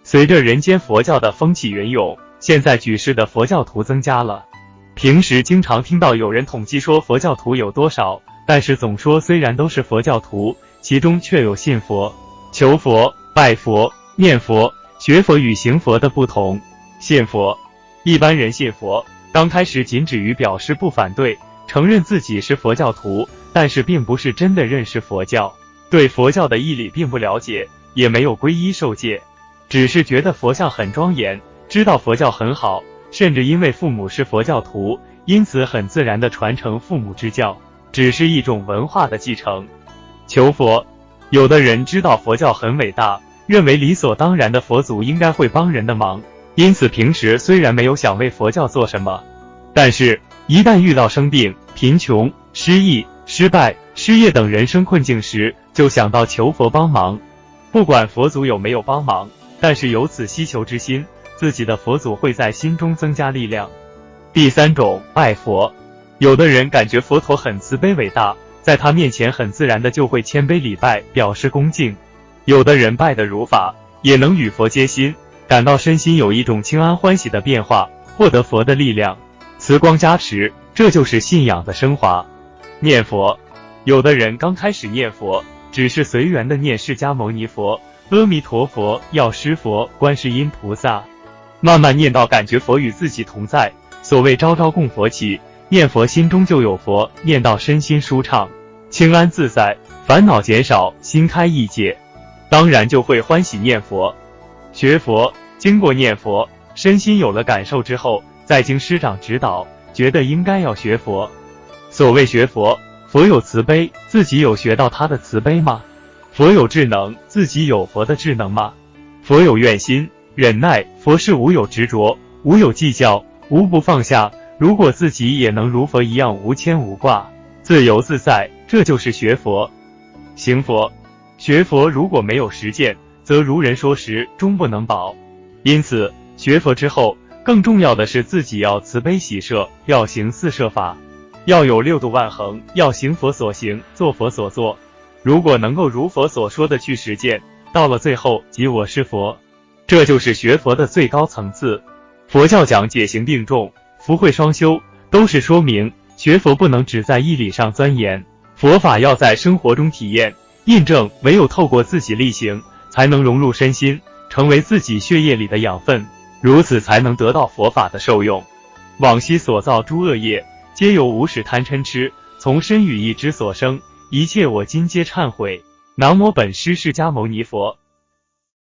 随着人间佛教的风起云涌，现在举世的佛教徒增加了。平时经常听到有人统计说佛教徒有多少，但是总说虽然都是佛教徒，其中却有信佛、求佛、拜佛、念佛、学佛与行佛的不同。信佛，一般人信佛，刚开始仅止于表示不反对，承认自己是佛教徒，但是并不是真的认识佛教，对佛教的义理并不了解，也没有皈依受戒，只是觉得佛像很庄严，知道佛教很好，甚至因为父母是佛教徒，因此很自然地传承父母之教，只是一种文化的继承。求佛，有的人知道佛教很伟大，认为理所当然的佛祖应该会帮人的忙，因此平时虽然没有想为佛教做什么，但是一旦遇到生病、贫穷、失意、失败、失业等人生困境时，就想到求佛帮忙。不管佛祖有没有帮忙，但是有此希求之心，自己的佛祖会在心中增加力量。第三种，拜佛。有的人感觉佛陀很慈悲伟大，在他面前很自然的就会谦卑礼拜，表示恭敬。有的人拜得如法，也能与佛接心，感到身心有一种清安欢喜的变化，获得佛的力量，慈光加持，这就是信仰的升华。念佛，有的人刚开始念佛，只是随缘的念释迦牟尼佛、阿弥陀佛、药师佛、观世音菩萨，慢慢念到感觉佛与自己同在，所谓朝朝供佛起，念佛心中就有佛，念到身心舒畅、清安自在，烦恼减少，心开意界，当然就会欢喜念佛。学佛，经过念佛，身心有了感受之后，再经师长指导，觉得应该要学佛。所谓学佛，佛有慈悲，自己有学到他的慈悲吗？佛有智能，自己有佛的智能吗？佛有愿心、忍耐，佛是无有执着，无有计较，无不放下。如果自己也能如佛一样无牵无挂，自由自在，这就是学佛。行佛，学佛如果没有实践，则如人说时终不能保。因此学佛之后，更重要的是自己要慈悲喜舍，要行四摄法，要有六度万恒，要行佛所行，做佛所做。如果能够如佛所说的去实践，到了最后即我是佛，这就是学佛的最高层次。佛教讲解行并重，福慧双修，都是说明学佛不能只在义理上钻研，佛法要在生活中体验印证，唯有透过自己力行，才能融入身心，成为自己血液里的养分，如此才能得到佛法的受用。往昔所造诸恶业，皆由无始贪嗔痴从身语意之所生，一切我今皆忏悔。南无本师释迦牟尼佛。